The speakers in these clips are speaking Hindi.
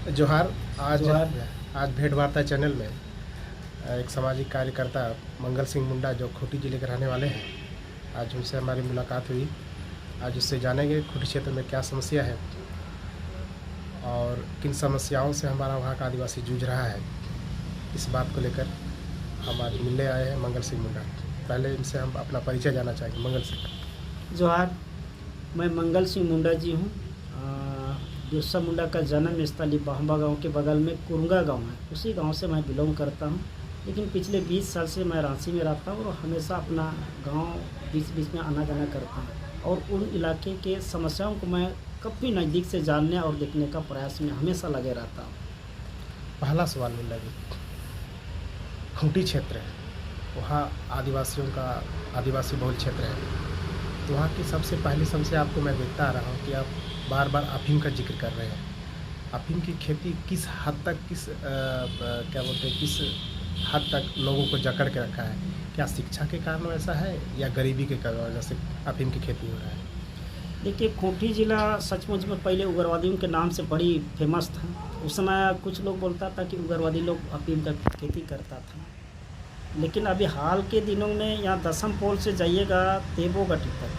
जोहार। आज जोहार। आज भेंट वार्ता चैनल में एक सामाजिक कार्यकर्ता मंगल सिंह मुंडा जो खूंटी जिले के रहने वाले हैं, आज उनसे हमारी मुलाकात हुई। आज उससे जानेंगे खूंटी क्षेत्र में क्या समस्या है और किन समस्याओं से हमारा वहाँ का आदिवासी जूझ रहा है। इस बात को लेकर हम आज मिलने आए हैं मंगल सिंह मुंडा। पहले इनसे हम अपना परिचय जानना चाहेंगे। मंगल सिंह। जोहार, मैं मंगल सिंह मुंडा जी हूँ। बिरसा मुंडा का जन्म स्थली बाहंबा गांव के बगल में कुरंगा गांव है, उसी गांव से मैं बिलोंग करता हूँ। लेकिन पिछले 20 साल से मैं रांची में रहता हूँ और हमेशा अपना गांव बीच बीच में आना जाना करता हूँ और उन इलाके के समस्याओं को मैं कभी नज़दीक से जानने और देखने का प्रयास में हमेशा लगे रहता हूँ। पहला सवाल मुंडा जी, खूंटी क्षेत्र है, वहाँ आदिवासियों का आदिवासी बहुल क्षेत्र है, तो वहाँ की सबसे पहली समस्या आपको मैं देखता आ रहा हूँ कि आप बार बार अफीम का जिक्र कर रहे हैं। अफीम की खेती किस हद तक किस हद तक लोगों को जकड़ के रखा है? क्या शिक्षा के कारण ऐसा है या गरीबी के वजह से अफीम की खेती हो रहा है? देखिए, खूंटी ज़िला सचमुच में पहले उग्रवादियों के नाम से बड़ी फेमस था। उस समय कुछ लोग बोलता था कि उग्रवादी लोग अफीम का खेती करता था, लेकिन अभी हाल के दिनों में यहाँ दसम पोल से जाइएगा तेबोगटी तक,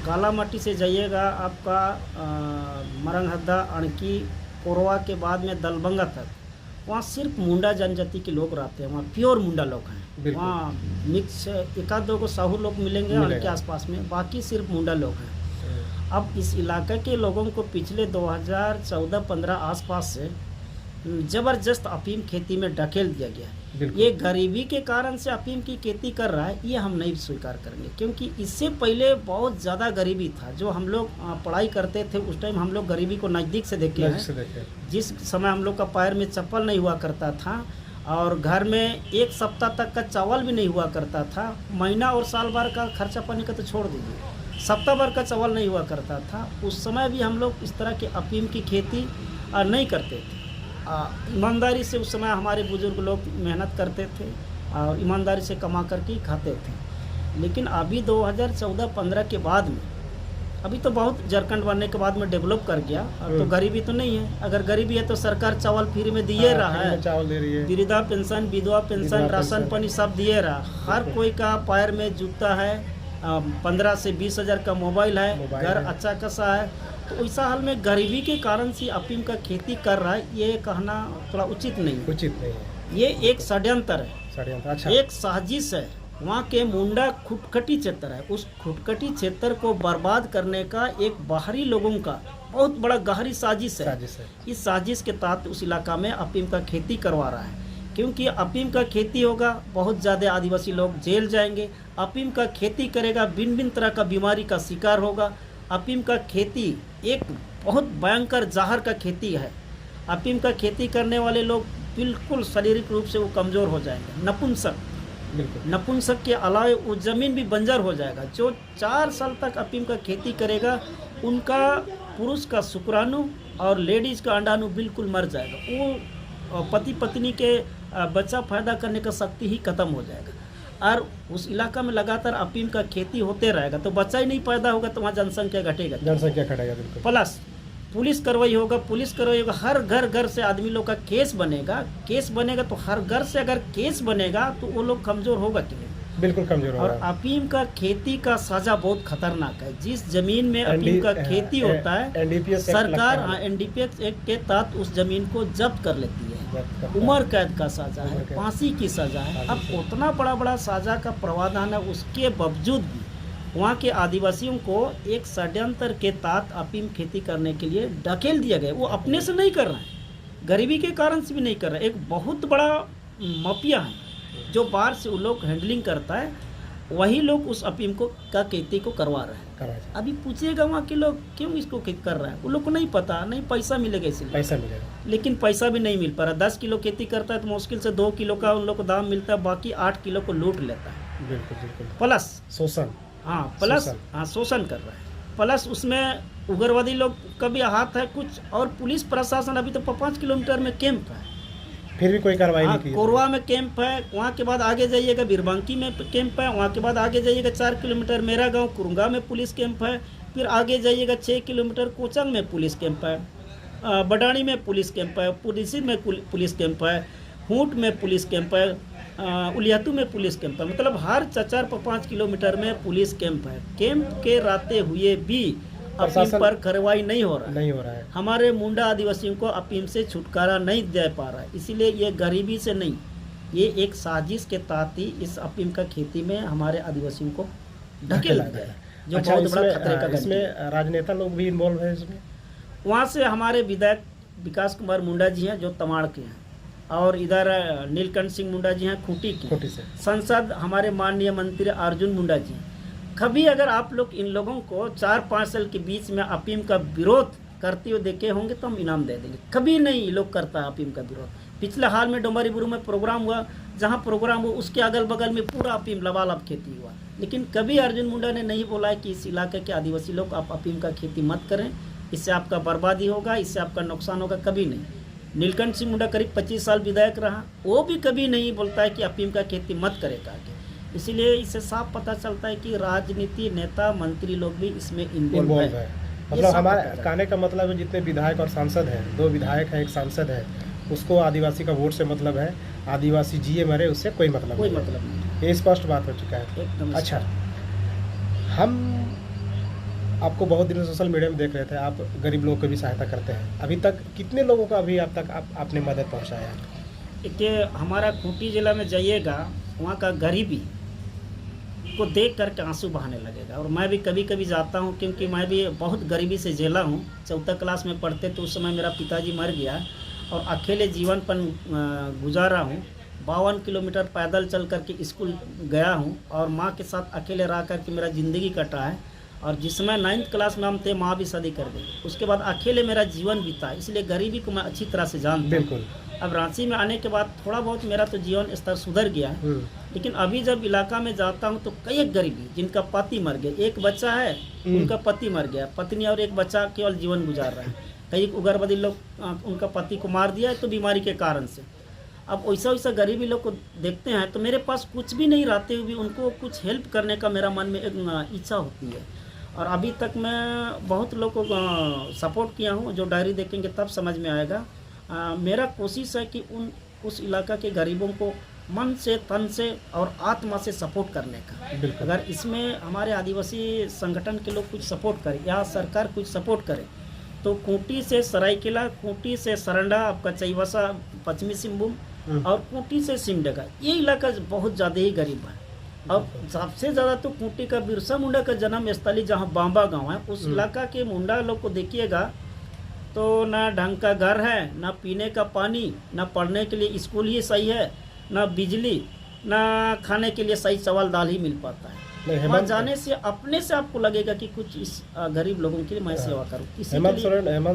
काला मट्टी से जाइएगा आपका मरंगहद्दा, अणकी, कोरवा के बाद में दलबंगा तक, वहाँ सिर्फ मुंडा जनजाति के लोग रहते हैं। वहाँ प्योर मुंडा लोग हैं। वहाँ मिक्स एक आध दो को साहू लोग मिलेंगे अणकी आसपास में, बाकी सिर्फ मुंडा लोग हैं। अब इस इलाके के लोगों को पिछले 2014-15 आसपास से ज़बरदस्त अफीम खेती में ढकेल दिया गया है। ये गरीबी के कारण से अफीम की खेती कर रहा है, ये हम नहीं स्वीकार करेंगे, क्योंकि इससे पहले बहुत ज़्यादा गरीबी था। जो हम लोग पढ़ाई करते थे उस टाइम हम लोग गरीबी को नज़दीक से देखे हैं। जिस समय हम लोग का पैर में चप्पल नहीं हुआ करता था और घर में एक सप्ताह तक का चावल भी नहीं हुआ करता था, महीना और साल भर का खर्चा पानी का तो छोड़ दीजिए, सप्ताह भर का चावल नहीं हुआ करता था। उस समय भी हम लोग इस तरह के अफीम की खेती नहीं करते थे। ईमानदारी से उस समय हमारे बुजुर्ग लोग मेहनत करते थे और ईमानदारी से कमा करके खाते थे। लेकिन अभी 2014-15 के बाद में, अभी तो बहुत झारखंड बनने के बाद में डेवलप कर गया, तो गरीबी तो नहीं है। अगर गरीबी है तो सरकार चावल फ्री में दिए रहा है, चावल दे रही है, वृद्धा पेंशन, विधवा पेंशन, राशन पानी सब दिए रहा। हर कोई का पैर में जूता है, 15 से 20 हज़ार का मोबाइल है, घर अच्छा खासा है। तो ऐसा हाल में गरीबी के कारण से अफीम का खेती कर रहा है, ये कहना थोड़ा उचित नहीं है। ये एक षड्यंत्र है, अच्छा। एक साजिश है। वहाँ के मुंडा खुटखटी क्षेत्र है, उस खुटखटी क्षेत्र को बर्बाद करने का एक बाहरी लोगों का बहुत बड़ा गहरी साजिश है। इस साजिश के तहत उस इलाका में अफीम का खेती करवा रहा है, क्योंकि अफीम का खेती होगा, बहुत ज़्यादा आदिवासी लोग जेल जाएंगे। अफीम का खेती करेगा, भिन्न भिन्न तरह का बीमारी का शिकार होगा। अफीम का खेती एक बहुत भयंकर जहर का खेती है। अफीम का खेती करने वाले लोग बिल्कुल शारीरिक रूप से वो कमज़ोर हो जाएंगे, नपुंसक के अलावा वो ज़मीन भी बंजर हो जाएगा। जो 4 साल तक अफीम का खेती करेगा, उनका पुरुष का शुक्राणु और लेडीज़ का अंडाणु बिल्कुल मर जाएगा। वो पति पत्नी के बच्चा पैदा करने का शक्ति ही खत्म हो जाएगा। और उस इलाका में लगातार अफीम का खेती होते रहेगा तो बच्चा ही नहीं पैदा होगा, तो वहाँ जनसंख्या घटेगा। बिल्कुल। प्लस पुलिस कार्रवाई होगा, हर घर से आदमी लोग का केस बनेगा तो हर घर से अगर केस बनेगा तो वो लोग कमज़ोर होगा कि नहीं? बिल्कुल कमज़ोर होगा। और अफीम का खेती का सजा बहुत खतरनाक है। जिस जमीन में अफीम का खेती होता है, सरकार NDPS एक्ट के तहत उस जमीन को जब्त कर लेती है। उम्र कैद का सजा है, फांसी की सजा है। अब उतना बड़ा सजा का प्रावधान है, उसके बावजूद भी वहाँ के आदिवासियों को एक षड्यंत्र के तहत अफीम खेती करने के लिए ढकेल दिया गया। वो अपने से नहीं कर रहे हैं, गरीबी के कारण से भी नहीं कर रहे। एक बहुत बड़ा माफिया है जो बाहर से वो लोग हैंडलिंग करता है, वही लोग उस अफीम को का खेती को करवा रहे हैं। अभी पूछिएगा वहाँ के लोग क्यों इसको कर रहे हैं, वो लोग को नहीं पता, नहीं पैसा मिलेगा इसलिए। पैसा मिलेगा, लेकिन पैसा भी नहीं मिल पा रहा। 10 किलो खेती करता है तो मुश्किल से 2 किलो का उन लोग को दाम मिलता है, बाकी 8 किलो को लूट लेता है। बिल्कुल। प्लस शोषण, शोषण कर रहा है। प्लस उसमें उग्रवादी लोग का भी हाथ है कुछ, और पुलिस प्रशासन अभी तो 5 किलोमीटर में कैंप है, फिर भी कोई कार्रवाई नहीं की। कोरवा में कैंप है, वहाँ के बाद आगे जाइएगा बिरबांकी में कैंप है, वहाँ के बाद आगे जाइएगा 4 किलोमीटर मेरा गांव कुरंगा में पुलिस कैंप है, फिर आगे जाइएगा 6 किलोमीटर कोचंग में पुलिस कैंप है। बडानी में पुलिस कैंप है, पुलिसी में पुलिस कैंप है, हूट में पुलिस कैंप है, उलियातू में पुलिस कैंप है। मतलब हर 4-5 किलोमीटर में पुलिस कैंप है। कैंप के रहते हुए भी अफीम पर कार्रवाई नहीं हो रहा है। हमारे मुंडा आदिवासियों को अफीम से छुटकारा नहीं दे पा रहा है। इसीलिए ये गरीबी से नहीं, ये एक साजिश के तहत ही इस अफीम का खेती में हमारे आदिवासियों को ढकेला गया है, जो अच्छा, बहुत बड़ा खतरे का इसमें राजनेता लोग भी इन्वॉल्व है इसमें। वहाँ से हमारे विधायक विकास कुमार मुंडा जी हैं जो तमाड़ के हैं, और इधर नीलकंठ सिंह मुंडा जी हैं खूंटी के। संसद हमारे माननीय मंत्री अर्जुन मुंडा जी हैं। कभी अगर आप लोग इन लोगों को 4-5 साल के बीच में अफीम का विरोध करते हुए देखे होंगे तो हम इनाम दे देंगे। कभी नहीं ये लोग करता है अफीम का विरोध। पिछले हाल में डोंबारी बुरू में प्रोग्राम हुआ, जहाँ प्रोग्राम हुआ उसके अगल बगल में पूरा अफीम लबालब खेती हुआ, लेकिन कभी अर्जुन मुंडा ने नहीं बोला है कि इस इलाके के आदिवासी लोग आप अफीम का खेती मत करें, इससे आपका बर्बादी होगा, इससे आपका नुकसान होगा। कभी नहीं। नीलकंठ सिंह मुंडा करीब 25 साल विधायक रहा, वो भी कभी नहीं बोलता है कि अफीम का खेती मत करेगा। इसीलिए इससे साफ पता चलता है कि राजनीति नेता मंत्री लोग भी इसमें इन्वॉल्व है। मतलब हमारे कहने का मतलब है जितने विधायक और सांसद हैं, 2 विधायक हैं, 1 सांसद है, उसको आदिवासी का वोट से मतलब है, आदिवासी जिए मरे उससे कोई मतलब नहीं। ये स्पष्ट बात हो चुका है एकदम। अच्छा, हम आपको बहुत दिनों सोशल मीडिया में देख रहे थे, आप गरीब लोगों की भी सहायता करते हैं। अभी तक कितने लोगों का अभी अब तक आपने मदद पहुँचाया है? देखिए, हमारा खूंटी जिला में जाइएगा, वहाँ का गरीबी को देख करके आंसू बहाने लगेगा। और मैं भी कभी कभी जाता हूँ, क्योंकि मैं भी बहुत गरीबी से झेला हूँ। 4th क्लास में पढ़ते तो उस समय मेरा पिताजी मर गया और अकेले जीवनपन गुजारा हूँ। 52 किलोमीटर पैदल चल करके स्कूल गया हूँ और माँ के साथ अकेले रह करके मेरा ज़िंदगी कटा है। और जिस समय 9th क्लास में हम थे, माँ भी शादी कर दी। उसके बाद अकेले मेरा जीवन बीता, इसलिए गरीबी को मैं अच्छी तरह से जानता हूँ। अब रांची में आने के बाद थोड़ा बहुत मेरा तो जीवन स्तर सुधर गया है, लेकिन अभी जब इलाका में जाता हूँ तो कई गरीबी, जिनका पति मर गया, एक बच्चा है उनका पति मर गया, पत्नी और एक बच्चा केवल जीवन गुजार रहा है। कई उग्रवादी लोग उनका पति को मार दिया है तो बीमारी के कारण से। अब वैसा गरीबी लोग को देखते हैं तो मेरे पास कुछ भी नहीं रहते हुए उनको कुछ हेल्प करने का मेरा मन में एक इच्छा होती है। और अभी तक मैं बहुत लोगों को सपोर्ट किया हूँ, जो डायरी देखेंगे तब समझ में आएगा। मेरा कोशिश है कि उस इलाका के गरीबों को मन से, तन से और आत्मा से सपोर्ट करने का। अगर इसमें हमारे आदिवासी संगठन के लोग कुछ सपोर्ट करें या सरकार कुछ सपोर्ट करे तो खूंटी से सरायकेला, खूंटी से सरंडा, आपका चईवासा पश्चिमी सिंहभूम और खूंटी से सिमडेगा, ये इलाका बहुत ज़्यादा ही गरीब है। और सबसे ज़्यादा तो खूंटी का बिरसा मुंडा का जन्म स्थली जहाँ बांबा गांव है, उस इलाका के मुंडा लोग को देखिएगा तो ना ढंग का घर है, ना पीने का पानी, ना पढ़ने के लिए स्कूल ही सही है, ना बिजली, ना खाने के लिए सही चावल दाल ही मिल पाता है। वहाँ जाने से अपने से आपको लगेगा कि कुछ इस गरीब लोगों के लिए मैं सेवा करूँ। हेमंत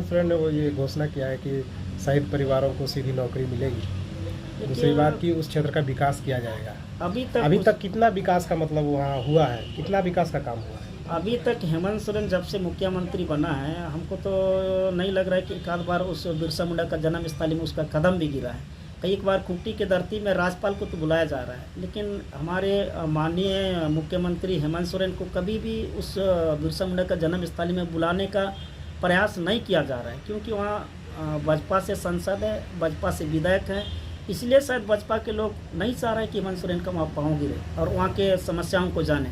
सोरेन ने वो ये घोषणा किया है कि शहीद परिवारों को सीधी नौकरी मिलेगी। दूसरी बात कि उस क्षेत्र का विकास किया जाएगा। अभी तक कितना विकास का मतलब वहाँ हुआ है, कितना विकास का काम हुआ है? अभी तक हेमंत सोरेन जब से मुख्यमंत्री बना है, हमको तो नहीं लग रहा है कि एक आध बार उस बिरसा मुंडा का जन्म स्थली में उसका कदम भी गिरा है। कई बार खूंटी के धरती में राज्यपाल को तो बुलाया जा रहा है, लेकिन हमारे माननीय मुख्यमंत्री हेमंत सोरेन को कभी भी उस बिरसा मुंडा का जन्म स्थली में बुलाने का प्रयास नहीं किया जा रहा है, क्योंकि वहाँ भाजपा से सांसद है, भाजपा से विधायक हैं। इसलिए शायद भाजपा के लोग नहीं चाह रहे कि हेमंत सोरेन का वहाँ पाँव गिरे और वहाँ के समस्याओं को जाने।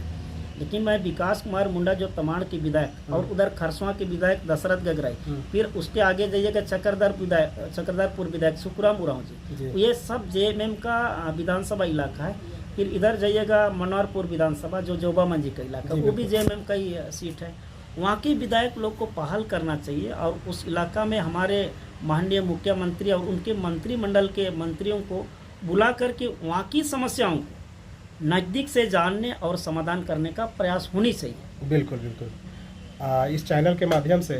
लेकिन मैं विकास कुमार मुंडा जो तमाड़ के विधायक और उधर खरसवां के विधायक दशरथ गगराई, फिर उसके आगे जाइएगा चक्रधरपुर विधायक सुखराम उरांव जी, ये सब JMM का विधानसभा इलाका है। फिर इधर जाइएगा मनोहरपुर विधानसभा जो जोबा मंजी का इलाका, वो भी JMM का ही सीट है। वहाँ के विधायक लोग को पहल करना चाहिए और उस इलाका में हमारे माननीय मुख्यमंत्री और उनके मंत्रिमंडल के मंत्रियों को बुला करके वहाँ की समस्याओं को नज़दीक से जानने और समाधान करने का प्रयास होनी चाहिए। बिल्कुल बिल्कुल। इस चैनल के माध्यम से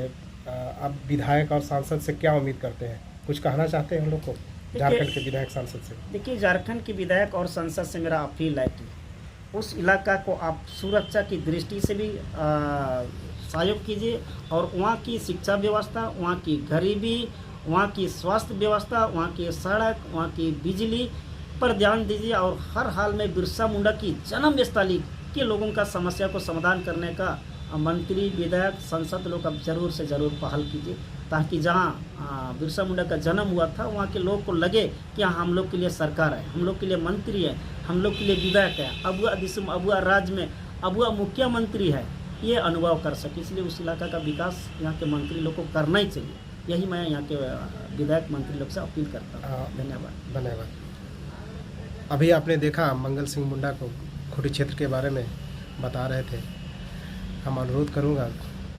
आप विधायक और सांसद से क्या उम्मीद करते हैं, कुछ कहना चाहते हैं हम लोग को झारखंड के विधायक सांसद से? देखिए, झारखंड के विधायक और सांसद से मेरा अपील है कि उस इलाका को आप सुरक्षा की दृष्टि से भी सहयोग कीजिए और वहाँ की शिक्षा व्यवस्था, वहाँ की गरीबी, वहाँ की स्वास्थ्य व्यवस्था, वहाँ की सड़क, वहाँ की बिजली पर ध्यान दीजिए और हर हाल में बिरसा मुंडा की जन्म स्थली के लोगों का समस्या को समाधान करने का मंत्री, विधायक, सांसद लोग अब जरूर से ज़रूर पहल कीजिए। ताकि जहाँ बिरसा मुंडा का जन्म हुआ था वहाँ के लोग को लगे कि हाँ हम लोग के लिए सरकार है, हम लोग के लिए मंत्री है, हम लोग के लिए विधायक है, अबुआ राज्य में अबुआ मुख्यमंत्री है, ये अनुभव कर सके। इसलिए उस इलाका का विकास यहाँ के मंत्री लोग को करना ही चाहिए। यही मैं यहाँ के विधायक मंत्री लोग से अपील करता हूँ। धन्यवाद। धन्यवाद। अभी आपने देखा मंगल सिंह मुंडा को खूंटी क्षेत्र के बारे में बता रहे थे। हम अनुरोध करूँगा